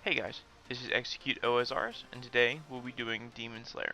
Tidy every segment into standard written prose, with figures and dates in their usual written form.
Hey guys, this is Execute OSRS, and today we'll be doing Demon Slayer.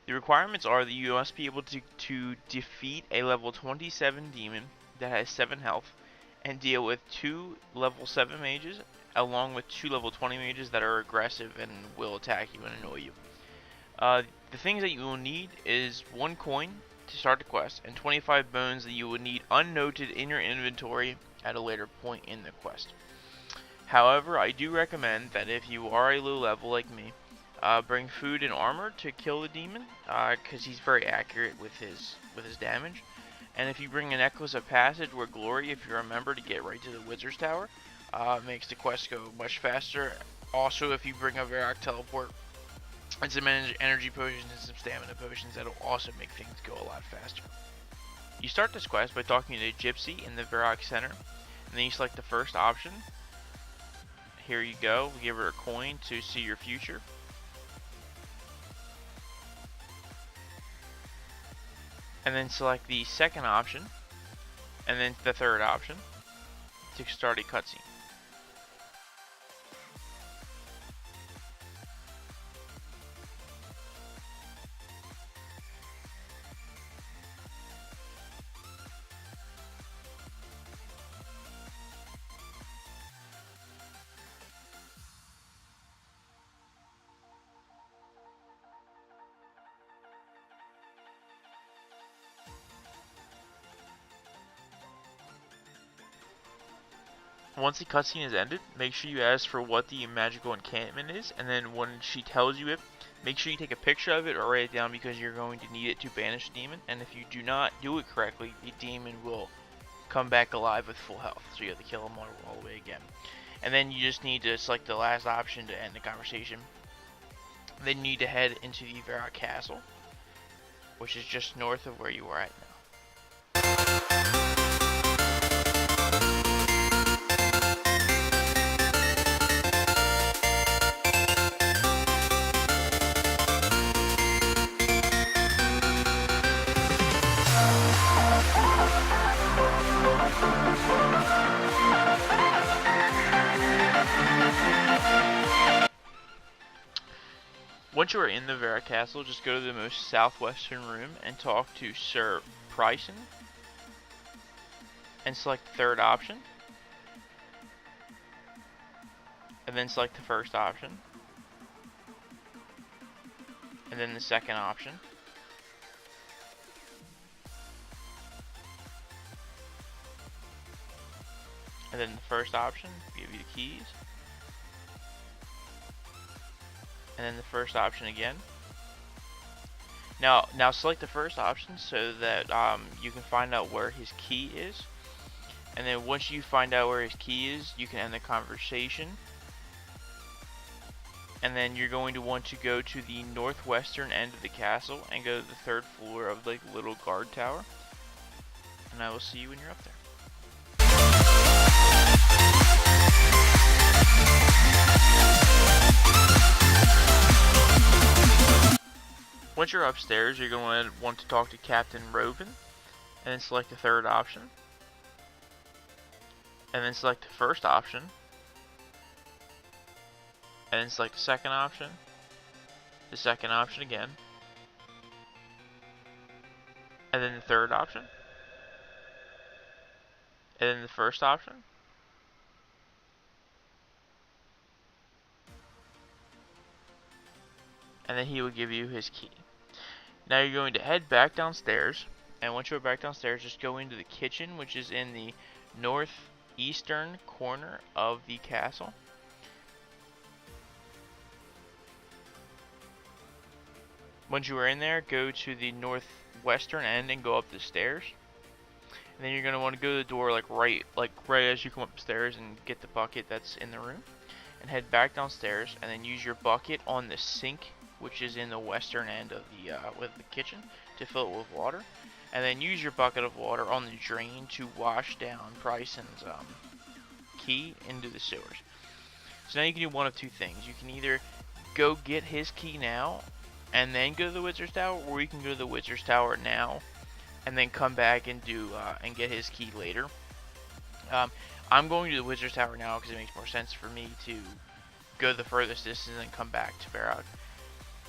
The requirements are that you must be able to defeat a level 27 demon that has 7 health, and deal with 2 level 7 mages, along with 2 level 20 mages that are aggressive and will attack you and annoy you. The things that you will need is 1 coin to start the quest, and 25 bones that you would need unnoted in your inventory at a later point in the quest. However, I do recommend that if you are a low level like me, bring food and armor to kill the demon, because he's very accurate with his damage. And if you bring a necklace of passage or glory, if you remember to get right to the wizard's tower, makes the quest go much faster. Also, if you bring a varrock teleport and some energy potions and some stamina potions, that'll also make things go a lot faster. You start this quest by talking to a gypsy in the varrock center, and then you select the first option. Here you go, we give her a coin to see your future. And then select the second option, and then the third option to start a cutscene. Once the cutscene is ended, make sure you ask for what the magical enchantment is, and then when she tells you it, make sure you take a picture of it or write it down, because you're going to need it to banish the demon, and if you do not do it correctly, the demon will come back alive with full health, so you have to kill him all the way again. And then you just need to select the last option to end the conversation. Then you need to head into the Varrock Castle, which is just north of where you are at now. Once you are in the Varrock Castle, just go to the most southwestern room and talk to Sir Prysins, and select the third option, and then select the first option, and then the second option, and then the first option, give you the keys, and then the first option again. Now select the first option so that you can find out where his key is. And then once you find out where his key is, you can end the conversation. And then you're going to want to go to the northwestern end of the castle and go to the 3rd floor of the little guard tower. And I will see you when you're up there. Once you're upstairs, you're going to want to talk to Captain Rovins, and then select the third option, and then select the first option, and then select the second option again, and then the third option, and then the first option, and then he will give you his key. Now you're going to head back downstairs, and once you're back downstairs, just go into the kitchen, which is in the northeastern corner of the castle. Once you are in there, go to the northwestern end and go up the stairs. And then you're going to want to go to the door right as you come upstairs and get the bucket that's in the room, and head back downstairs, and then use your bucket on the sink, which is in the western end of the kitchen, to fill it with water, and then use your bucket of water on the drain to wash down Prysins' key into the sewers. So now you can do one of two things. You can either go get his key now and then go to the wizard's tower, or you can go to the wizard's tower now and then come back and do and get his key later. I'm going to the wizard's tower now because it makes more sense for me to go the furthest distance and come back to varrock.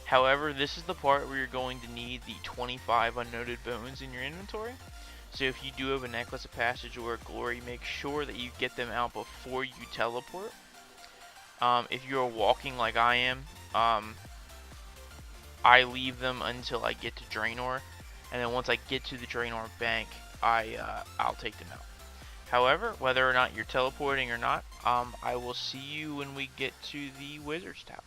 However, this is the part where you're going to need the 25 unnoted bones in your inventory. So if you do have a necklace of passage or a glory, make sure that you get them out before you teleport. If you're walking like I am, I leave them until I get to draynor, and then once I get to the draynor bank, I'll take them out. However, whether or not you're teleporting or not, I will see you when we get to the wizard's tower.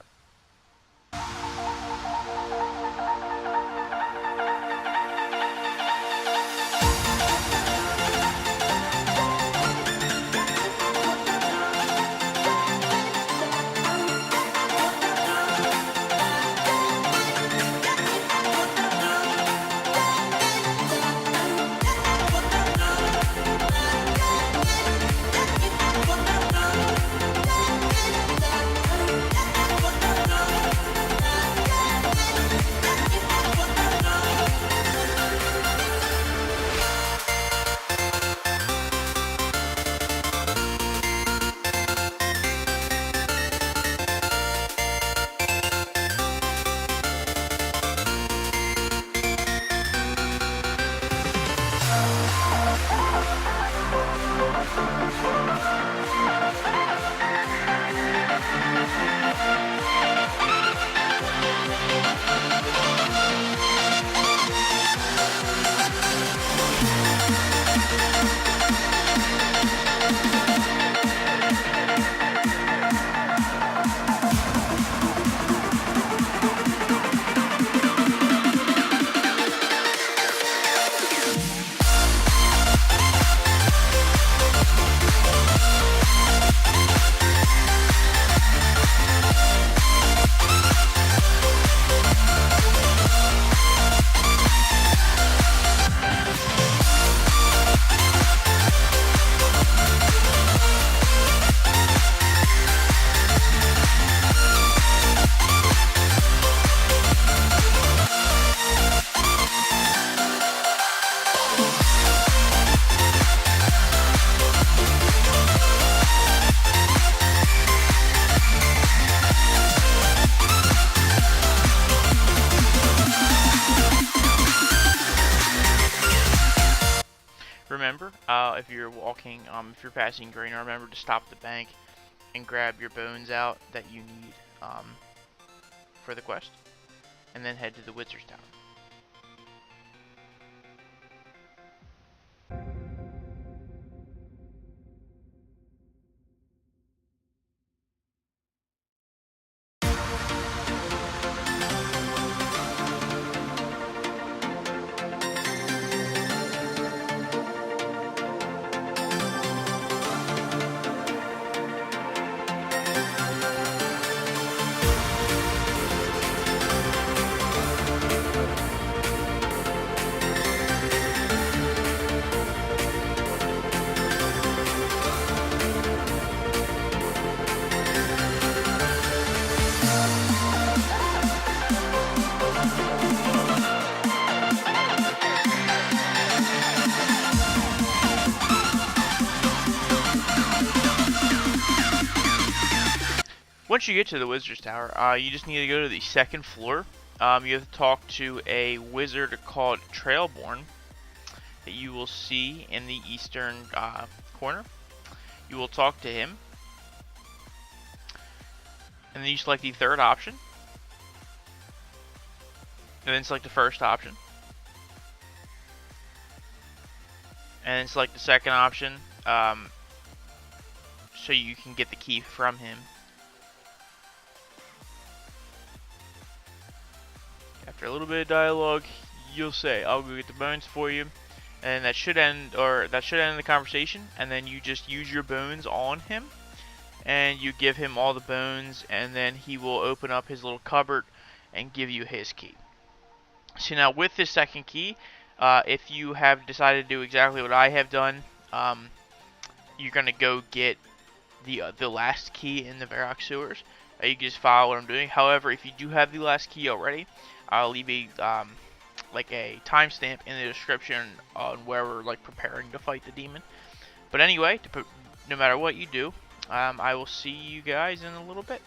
Remember, if you're walking, if you're passing draynor, remember to stop the bank and grab your bones out that you need for the quest, and then head to the wizard's tower. Once you get to the wizard's tower, you just need to go to the second floor. You have to talk to a wizard called Trailborn that you will see in the eastern corner. You will talk to him, and then you select the third option, and then select the first option, and then select the second option, so you can get the key from him. After a little bit of dialogue, you'll say, "I'll go get the bones for you," and that should end the conversation. And then you just use your bones on him, and you give him all the bones, and then he will open up his little cupboard and give you his key. So now with this second key, if you have decided to do exactly what I have done, you're gonna go get the last key in the varrock sewers. You can just follow what I'm doing. However, if you do have the last key already, I'll leave a like a timestamp in the description on where we're like preparing to fight the demon. But anyway, no matter what you do, I will see you guys in a little bit.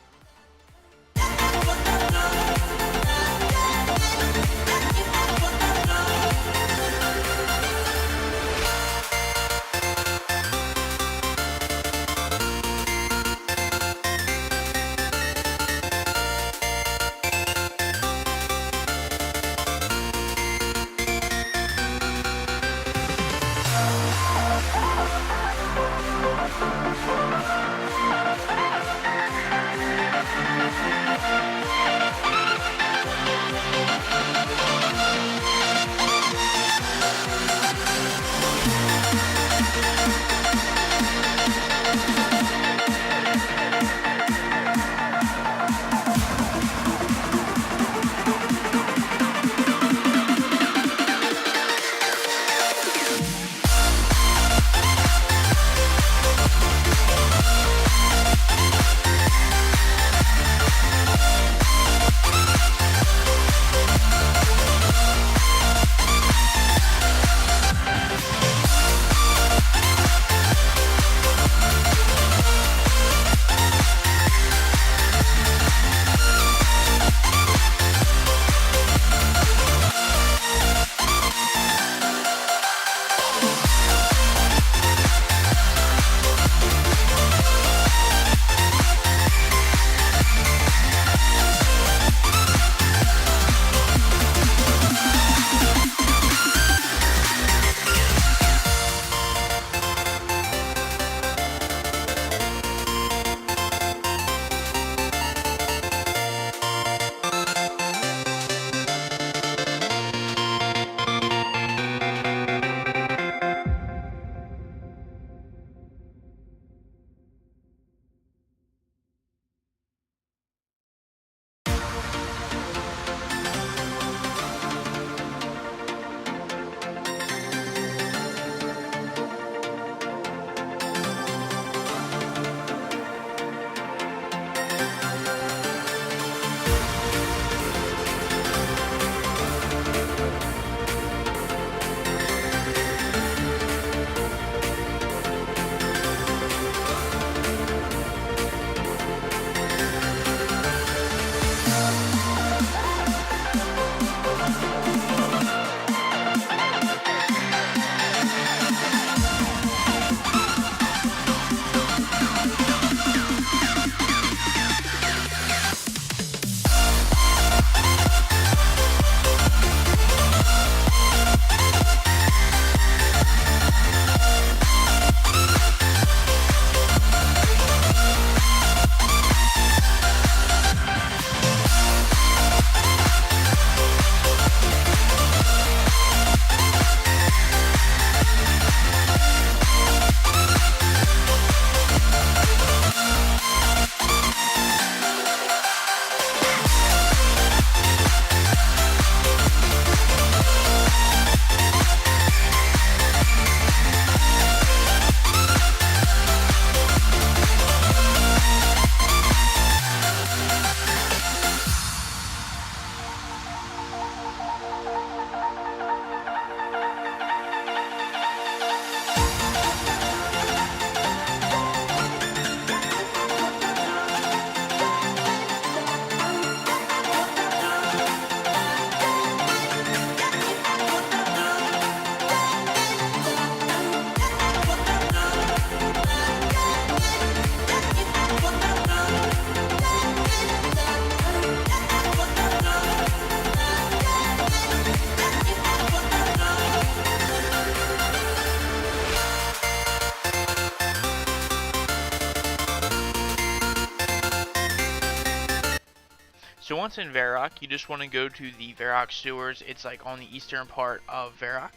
So once in Varrock, you just want to go to the Varrock sewers. It's like on the eastern part of Varrock.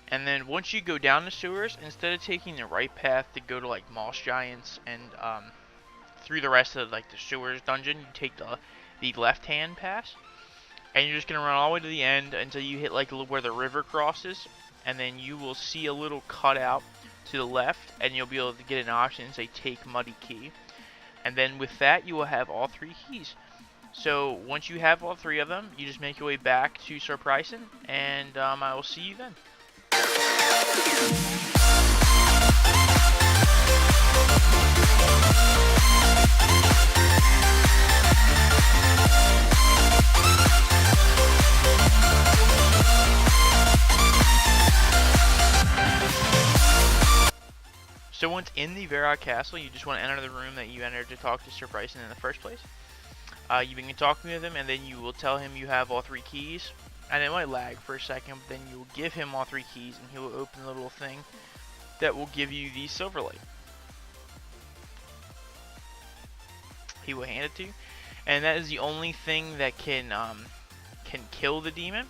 And then once you go down the sewers, instead of taking the right path to go to like Moss Giants and through the rest of like the sewers dungeon, you take the left-hand pass. And you're just going to run all the way to the end until you hit like where the river crosses. And then you will see a little cutout to the left, and you'll be able to get an option and say take muddy key. And then with that, you will have all 3 keys. So once you have all 3 of them, you just make your way back to Sir Prysin, and I will see you then. in the Varrock Castle, you just want to enter the room that you entered to talk to Sir Bryson in the first place. You begin talking with him, and then you will tell him you have all 3 keys. And it might lag for a second, but then you will give him all 3 keys, and he will open the little thing that will give you the Silverlight. He will hand it to you, and that is the only thing that can kill the demon.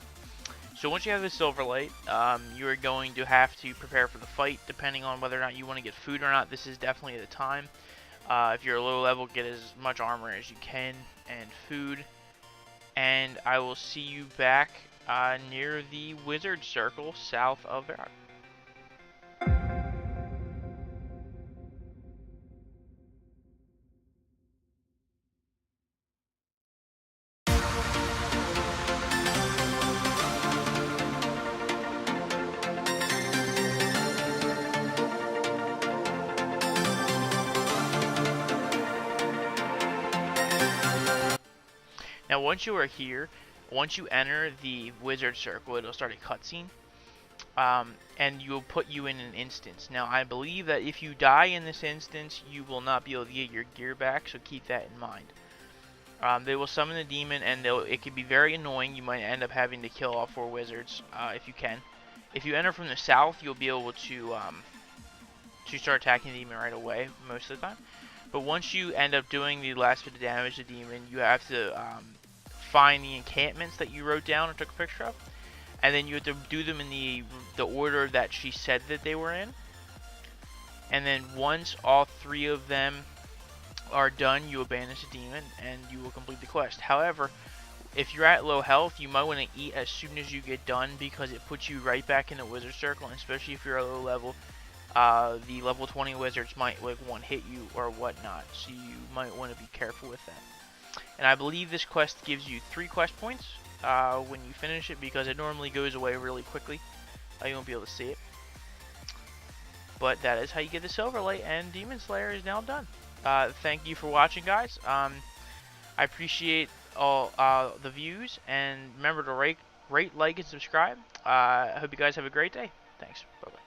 So once you have the Silverlight, you are going to have to prepare for the fight, depending on whether or not you want to get food or not. This is definitely the time. If you're low level, get as much armor as you can and food. And I will see you back near the Wizard Circle south of Varrock. Now once you are here, once you enter the Wizard Circle, it'll start a cutscene, and you'll put you in an instance. Now I believe that if you die in this instance, you will not be able to get your gear back, so keep that in mind. They will summon the demon, and it can be very annoying. You might end up having to kill all 4 wizards if you can. If you enter from the south, you'll be able to start attacking the demon right away most of the time. But once you end up doing the last bit of damage to the demon, you have to find the encampments that you wrote down or took a picture of, and then you have to do them in the order that she said that they were in. And then once all 3 of them are done, you will banish the demon and you will complete the quest. However, if you're at low health, you might want to eat as soon as you get done, because it puts you right back in the Wizard Circle, and especially if you're a low level, the level 20 wizards might like one hit you or whatnot, so you might want to be careful with that. And I believe this quest gives you 3 quest points when you finish it, because it normally goes away really quickly. You won't be able to see it. But that is how you get the Silverlight, and Demon Slayer is now done. Thank you for watching, guys. I appreciate all the views, and remember to rate, like, and subscribe. I hope you guys have a great day. Thanks. Bye-bye.